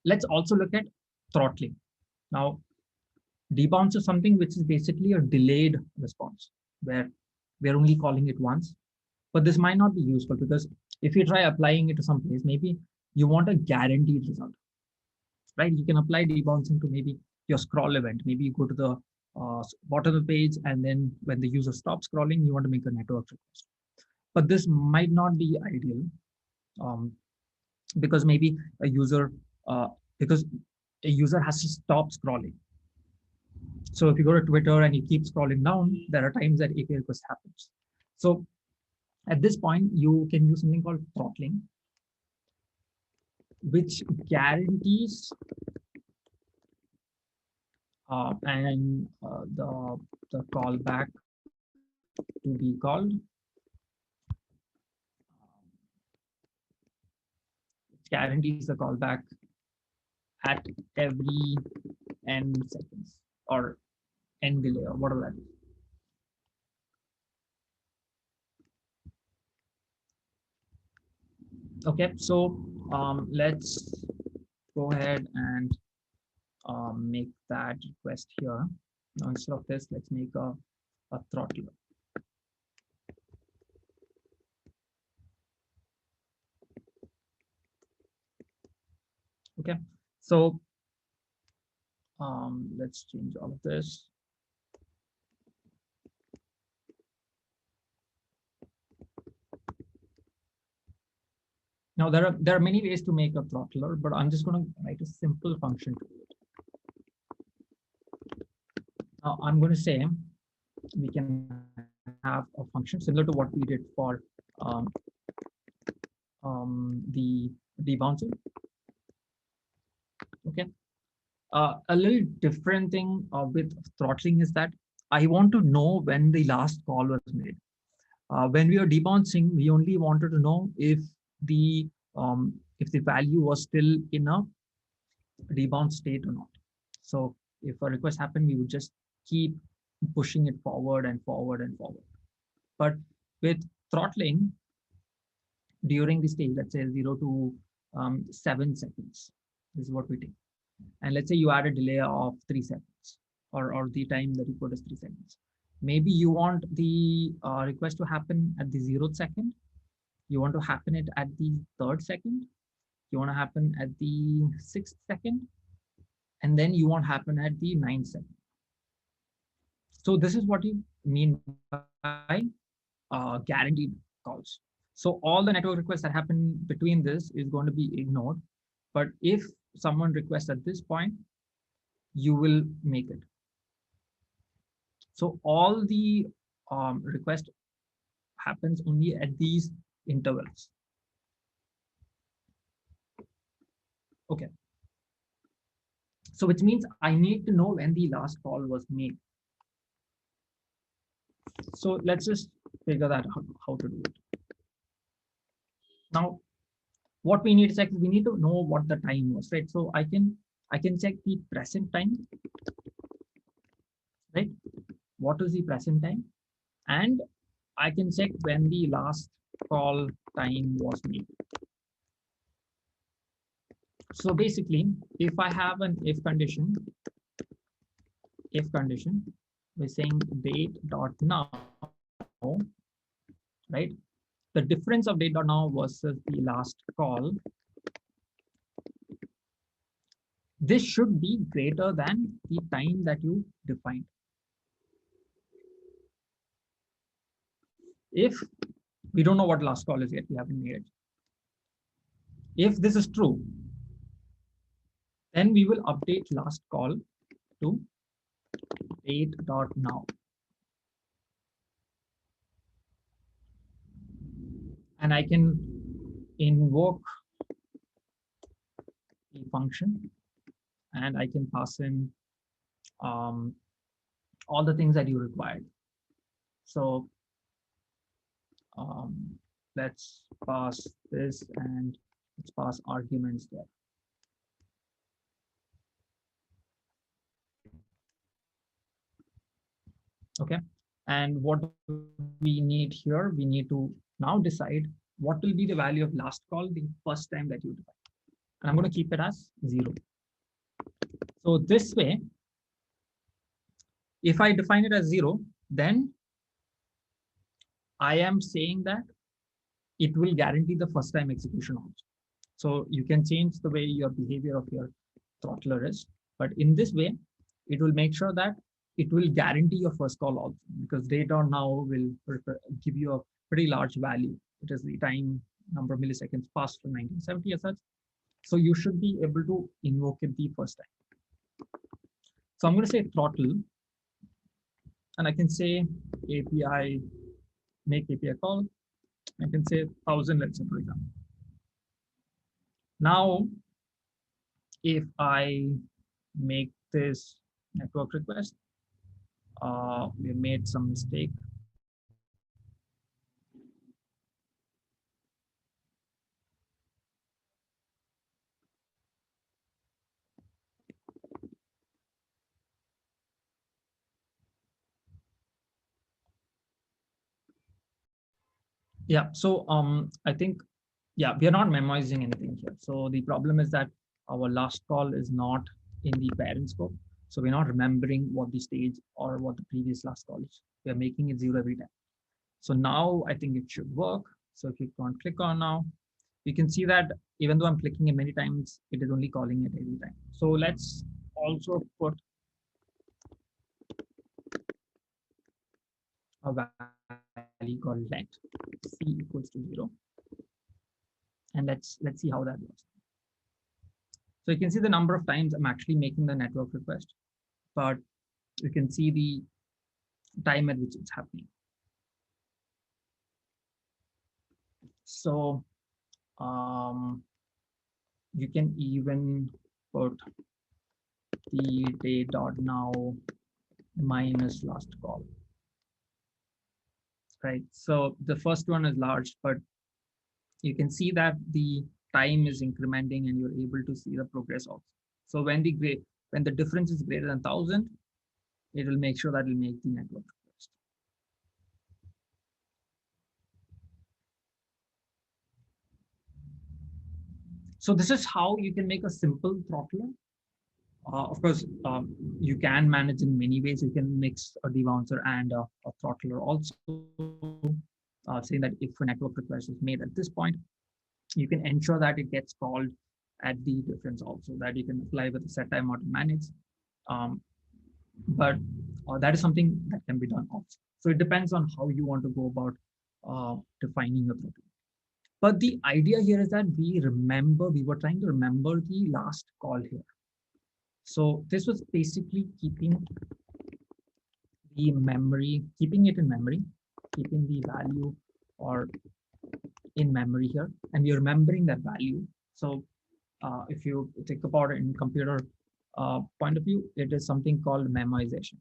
Let's also look at throttling. Now, debounce is something which is basically a delayed response where we're only calling it once, but this might not be useful because if you try applying it to some place, maybe you want a guaranteed result, right? You can apply debouncing to maybe your scroll event. Maybe you go to the bottom of the page, and then when the user stops scrolling, you want to make a network request. But this might not be ideal um, because maybe a user, uh, because a user has to stop scrolling. So if you go to Twitter and you keep scrolling down, there are times that API request happens. So at this point, you can use something called throttling, which guarantees and the callback to be called. It guarantees the callback at every n seconds or n delay or whatever that is. Okay, so let's go ahead and make that request here. Now instead of this, let's make a throttler. Okay, so let's change all of this. Now there are many ways to make a throttler, but I'm just going to write a simple function to it. Now I'm going to say we can have a function similar to what we did for the debouncer. Okay. A little different thing with throttling is that I want to know when the last call was made. When we are debouncing, we only wanted to know if the value was still in a debounce state or not. So if a request happened, we would just keep pushing it forward and forward and forward. But with throttling, during the stage, let's say 0 to 7 seconds, this is what we take. And let's say you add a delay of 3 seconds, or the time that you put is 3 seconds. Maybe you want the request to happen at the 0th second. You want to happen it at the 3rd second. You want to happen at the 6th second. And then you want to happen at the 9th second. So this is what you mean by guaranteed calls. So all the network requests that happen between this is going to be ignored. But if someone requests at this point, you will make it. So all the request happens only at these intervals. Okay. So which means I need to know when the last call was made. So let's just figure that out, how to do it. Now, what we need to check is we need to know what the time was, right? So I can check the present time, right? What is the present time? And I can check when the last call time was made. So basically, if I have an if condition, we're saying date dot now, right? The difference of date dot now versus the last call, this should be greater than the time that you defined. If we don't know what last call is yet, we haven't made it. If this is true, then we will update last call to date dot now. And I can invoke the function, and I can pass in all the things that you required. So let's pass this and let's pass arguments there. Okay, and what we need here, we need to now decide what will be the value of last call the first time that you define. and I'm going to keep it as 0. So this way, if I define it as 0, then I am saying that it will guarantee the first time execution also. So you can change the way your behavior of your throttler is, but in this way, it will make sure that it will guarantee your first call also, because data now will give you a pretty large value. It is the time number of milliseconds passed from 1970 as such. So you should be able to invoke it the first time. So I'm going to say throttle, and I can say API, make API call. I can say 1000, let's say, for example. Now, if I make this network request, we made some mistake. Yeah, so I think, yeah, we are not memorizing anything here. So the problem is that our last call is not in the parent scope. So we're not remembering what the stage or what the previous last call is. We are making it 0 every time. So now I think it should work. So if you can't click on now, you can see that even though I'm clicking it many times, it is only calling it every time. So let's also put a value called let c equals to 0. And let's see how that works. So you can see the number of times I'm actually making the network request, but you can see the time at which it's happening. So you can even put the day dot now minus last call, right? So the first one is large, but you can see that the time is incrementing and you're able to see the progress also. So when the difference is greater than 1000, it will make sure that it will make the network request. So this is how you can make a simple throttler. Of course, you can manage in many ways. You can mix a debouncer and a throttler also, saying that if a network request is made at this point, you can ensure that it gets called at the difference also, that you can apply with a set time or to manage. But that is something that can be done also. So it depends on how you want to go about defining your throttler. But the idea here is that we were trying to remember the last call here. So this was basically keeping the memory, keeping it in memory, keeping the value or in memory here, and you're remembering that value. So if you think about it in computer point of view, it is something called memorization.